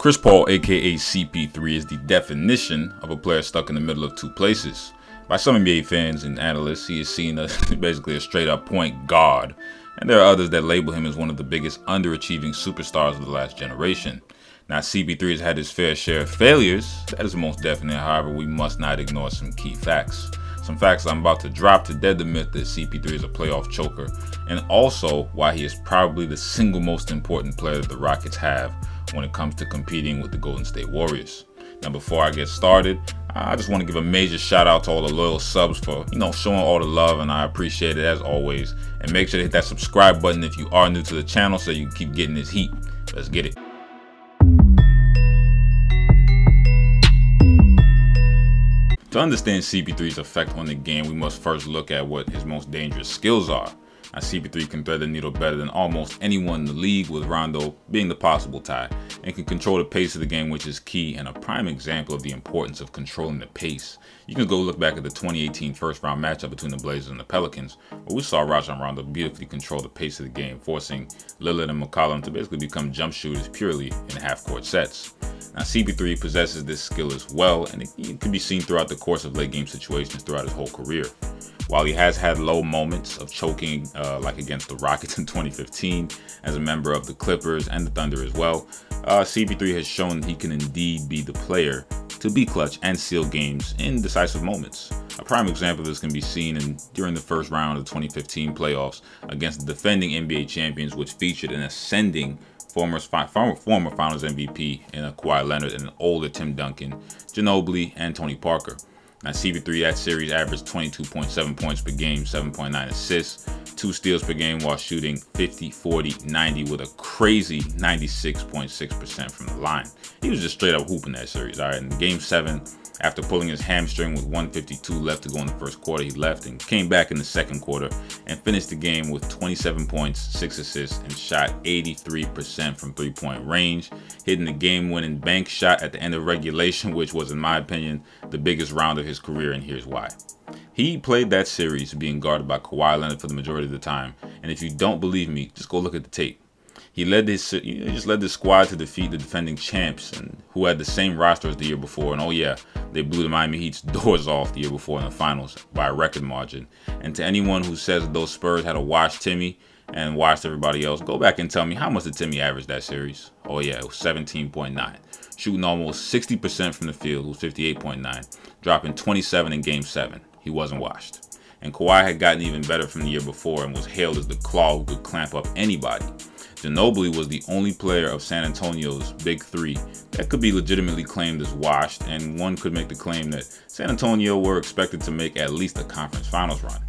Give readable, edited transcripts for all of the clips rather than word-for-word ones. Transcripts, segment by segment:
Chris Paul, aka CP3, is the definition of a player stuck in the middle of two places. By some NBA fans and analysts, he is seen as basically a straight-up point guard, and there are others that label him as one of the biggest underachieving superstars of the last generation. Now, CP3 has had his fair share of failures, that is most definite. However, we must not ignore some key facts. Some facts I'm about to drop to dead the myth that CP3 is a playoff choker, and also why he is probably the single most important player that the Rockets have when it comes to competing with the Golden State Warriors. Now, before I get started, I just want to give a major shout out to all the loyal subs for, showing all the love, and I appreciate it as always. And make sure to hit that subscribe button if you are new to the channel so you can keep getting this heat. Let's get it. To understand CP3's effect on the game, we must first look at what his most dangerous skills are. Now, CP3 can thread the needle better than almost anyone in the league, with Rondo being the possible tie, and can control the pace of the game, which is key and a prime example of the importance of controlling the pace. You can go look back at the 2018 first-round matchup between the Blazers and the Pelicans, where we saw Rajon Rondo beautifully control the pace of the game, forcing Lillard and McCollum to basically become jump shooters purely in half-court sets. Now, CP3 possesses this skill as well, and it can be seen throughout the course of late-game situations throughout his whole career. While he has had low moments of choking, like against the Rockets in 2015, as a member of the Clippers and the Thunder as well, CP3 has shown he can indeed be the player to be clutch and seal games in decisive moments. A prime example of this can be seen during the first round of the 2015 playoffs against the defending NBA champions, which featured an ascending former Finals MVP in Kawhi Leonard and an older Tim Duncan, Ginobili, and Tony Parker. Now, CP3 that series averaged 22.7 points per game, 7.9 assists, 2 steals per game while shooting 50, 40, 90 with a crazy 96.6% from the line. He was just straight up hooping that series. All right, in Game 7, after pulling his hamstring with 1:52 left to go in the first quarter, he left and came back in the second quarter and finished the game with 27 points, 6 assists, and shot 83% from three-point range, hitting the game-winning bank shot at the end of regulation, which was, in my opinion, the biggest round of his career, and here's why. He played that series being guarded by Kawhi Leonard for the majority of the time, and if you don't believe me, just go look at the tape. He just led the squad to defeat the defending champs, and who had the same roster as the year before. And oh yeah, they blew the Miami Heat's doors off the year before in the finals by a record margin. And to anyone who says that those Spurs had to watch Timmy and watched everybody else, go back and tell me, how much did Timmy average that series? Oh yeah, it was 17.9. Shooting almost 60% from the field, it was 58.9. Dropping 27 in Game 7. He wasn't washed. And Kawhi had gotten even better from the year before and was hailed as the claw who could clamp up anybody. Ginobili was the only player of San Antonio's big three that could be legitimately claimed as washed, and one could make the claim that San Antonio were expected to make at least a conference finals run.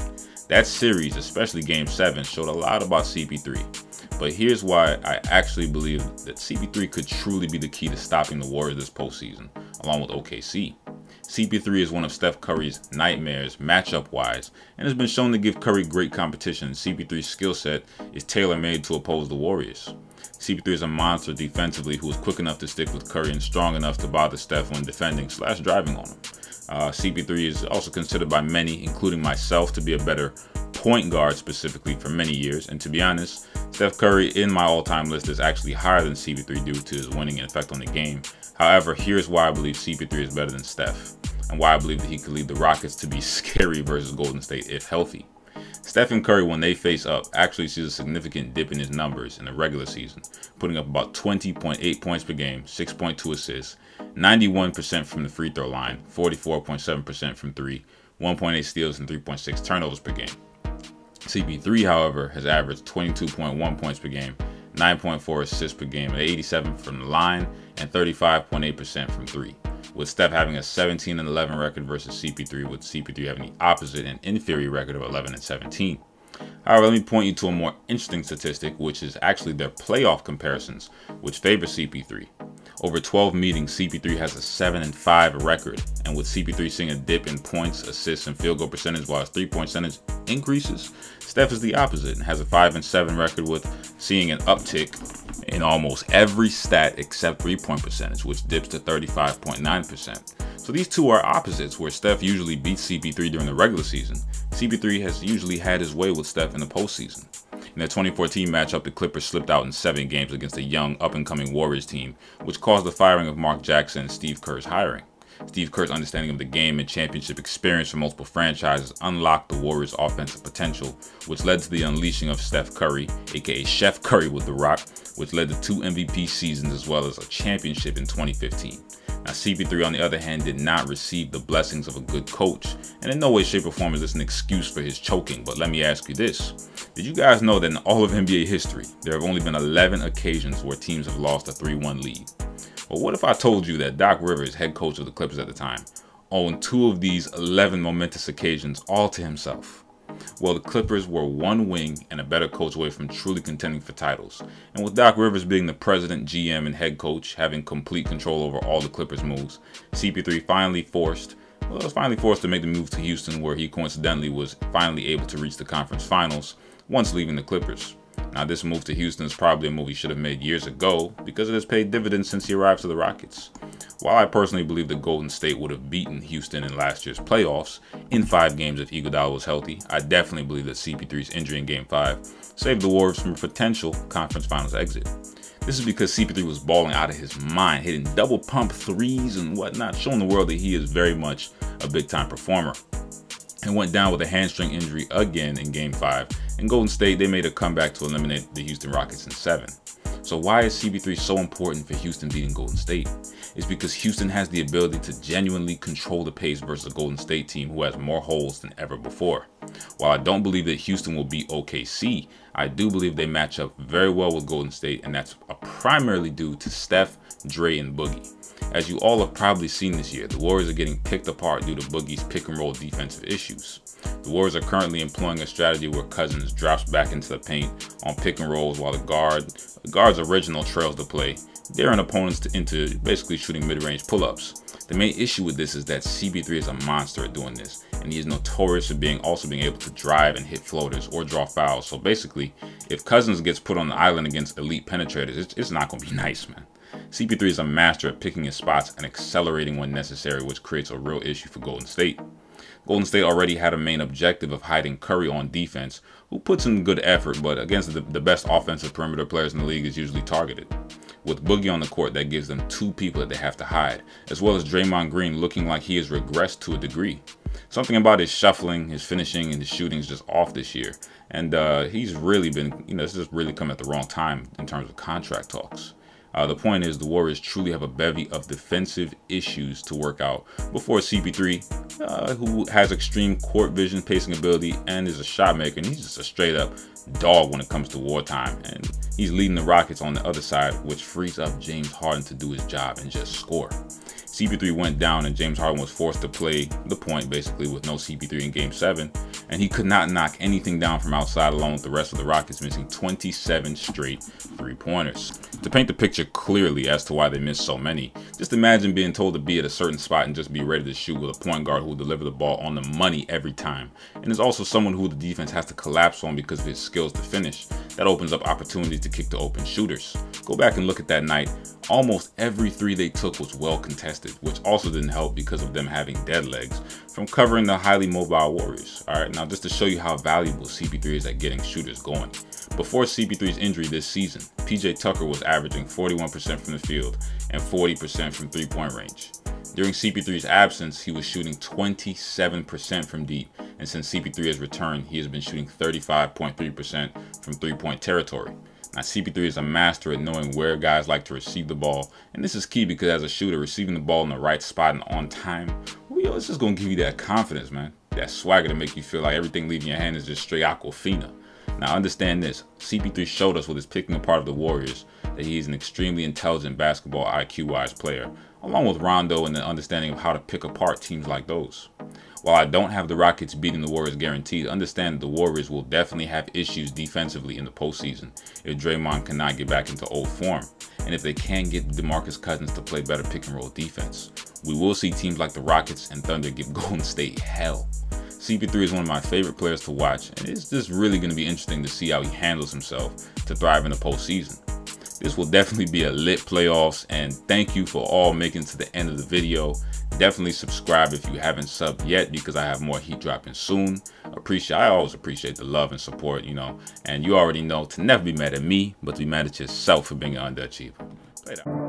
That series, especially Game 7, showed a lot about CP3. But here's why I actually believe that CP3 could truly be the key to stopping the Warriors this postseason, along with OKC. CP3 is one of Steph Curry's nightmares matchup-wise, and has been shown to give Curry great competition. CP3's skill set is tailor-made to oppose the Warriors. CP3 is a monster defensively who is quick enough to stick with Curry and strong enough to bother Steph when defending / driving on him. CP3 is also considered by many, including myself, to be a better point guard specifically for many years, and to be honest, Steph Curry in my all-time list is actually higher than CP3 due to his winning effect on the game. However, here's why I believe CP3 is better than Steph, and why I believe that he could lead the Rockets to be scary versus Golden State if healthy. Steph and Curry, when they face up, actually sees a significant dip in his numbers in the regular season, putting up about 20.8 points per game, 6.2 assists, 91% from the free throw line, 44.7% from 3, 1.8 steals, and 3.6 turnovers per game. CP3, however, has averaged 22.1 points per game, 9.4 assists per game, at 87 from the line, and 35.8% from 3. With Steph having a 17-11 record versus CP3, with CP3 having the opposite and inferior record of 11-17. However, let me point you to a more interesting statistic, which is actually their playoff comparisons, which favor CP3. Over 12 meetings, CP3 has a 7-5 record, and with CP3 seeing a dip in points, assists, and field goal percentage while his three-point percentage increases, Steph is the opposite and has a 5-7 record with seeing an uptick in almost every stat except three-point percentage, which dips to 35.9%. So these two are opposites, where Steph usually beats CP3 during the regular season. CP3 has usually had his way with Steph in the postseason. In their 2014 matchup, the Clippers slipped out in 7 games against a young, up-and-coming Warriors team, which caused the firing of Mark Jackson and Steve Kerr's hiring. Steve Kerr's understanding of the game and championship experience from multiple franchises unlocked the Warriors' offensive potential, which led to the unleashing of Steph Curry, aka Chef Curry with The Rock, which led to 2 MVP seasons as well as a championship in 2015. Now, CP3, on the other hand, did not receive the blessings of a good coach, and in no way, shape, or form is this an excuse for his choking. But let me ask you this. Did you guys know that in all of NBA history, there have only been 11 occasions where teams have lost a 3-1 lead? Well, what if I told you that Doc Rivers, head coach of the Clippers at the time, owned 2 of these 11 momentous occasions all to himself? Well, the Clippers were 1 wing and a better coach away from truly contending for titles. And with Doc Rivers being the president, GM, and head coach, having complete control over all the Clippers moves, CP3 was finally forced to make the move to Houston, where he coincidentally was finally able to reach the conference finals once leaving the Clippers. Now, this move to Houston is probably a move he should have made years ago because it has paid dividends since he arrived to the Rockets. While I personally believe that Golden State would have beaten Houston in last year's playoffs in 5 games if Iguodala was healthy, I definitely believe that CP3's injury in Game 5 saved the Warriors from a potential conference finals exit. This is because CP3 was balling out of his mind, hitting double pump threes and whatnot, showing the world that he is very much a big-time performer. And went down with a hamstring injury again in Game 5. In Golden State, they made a comeback to eliminate the Houston Rockets in 7. So why is CP3 so important for Houston beating Golden State? It's because Houston has the ability to genuinely control the pace versus a Golden State team who has more holes than ever before. While I don't believe that Houston will beat OKC, I do believe they match up very well with Golden State, and that's primarily due to Steph, Dre, and Boogie. As you all have probably seen this year, the Warriors are getting picked apart due to Boogie's pick-and-roll defensive issues. The Warriors are currently employing a strategy where Cousins drops back into the paint on pick-and-rolls while the guard's original trails the play, daring opponents into basically shooting mid-range pull-ups. The main issue with this is that CP3 is a monster at doing this, and he is notorious for also being able to drive and hit floaters or draw fouls. So basically, if Cousins gets put on the island against elite penetrators, it's not going to be nice, man. CP3 is a master at picking his spots and accelerating when necessary, which creates a real issue for Golden State. Golden State already had a main objective of hiding Curry on defense, who puts in good effort, but against the best offensive perimeter players in the league is usually targeted. With Boogie on the court, that gives them 2 people that they have to hide, as well as Draymond Green looking like he has regressed to a degree. Something about his shuffling, his finishing, and his shooting is just off this year, and he's really been, this has really come at the wrong time in terms of contract talks. The point is, the Warriors truly have a bevy of defensive issues to work out before CP3, who has extreme court vision, pacing ability, and is a shot maker, and he's just a straight up dog when it comes to wartime. And he's leading the Rockets on the other side, which frees up James Harden to do his job and just score. CP3 went down and James Harden was forced to play the point basically with no CP3 in Game 7, and he could not knock anything down from outside along with the rest of the Rockets missing 27 straight 3-pointers. To paint the picture clearly as to why they missed so many, just imagine being told to be at a certain spot and just be ready to shoot with a point guard who will deliver the ball on the money every time, and is also someone who the defense has to collapse on because of his skills to finish. That opens up opportunities to kick to open shooters. Go back and look at that night. Almost every 3 they took was well contested, which also didn't help because of them having dead legs from covering the highly mobile Warriors. Alright, now just to show you how valuable CP3 is at getting shooters going. Before CP3's injury this season, PJ Tucker was averaging 41% from the field and 40% from 3-point range. During CP3's absence, he was shooting 27% from deep, and since CP3 has returned, he has been shooting 35.3% from 3-point territory. Now, CP3 is a master at knowing where guys like to receive the ball, and this is key because as a shooter, receiving the ball in the right spot and on time, well, it's just going to give you that confidence, man. That swagger to make you feel like everything leaving your hand is just straight Aquafina. Now, understand this. CP3 showed us with his picking apart of the Warriors that he's an extremely intelligent basketball IQ-wise player, along with Rondo and the understanding of how to pick apart teams like those. While I don't have the Rockets beating the Warriors guaranteed, understand that the Warriors will definitely have issues defensively in the postseason if Draymond cannot get back into old form, and if they can get DeMarcus Cousins to play better pick-and-roll defense. We will see teams like the Rockets and Thunder give Golden State hell. CP3 is one of my favorite players to watch, and it's just really going to be interesting to see how he handles himself to thrive in the postseason. This will definitely be a lit playoffs, and thank you for all making it to the end of the video. Definitely subscribe if you haven't subbed yet, because I have more heat dropping soon. I always appreciate the love and support, you know, and you already know to never be mad at me, but to be mad at yourself for being an underachiever. Later.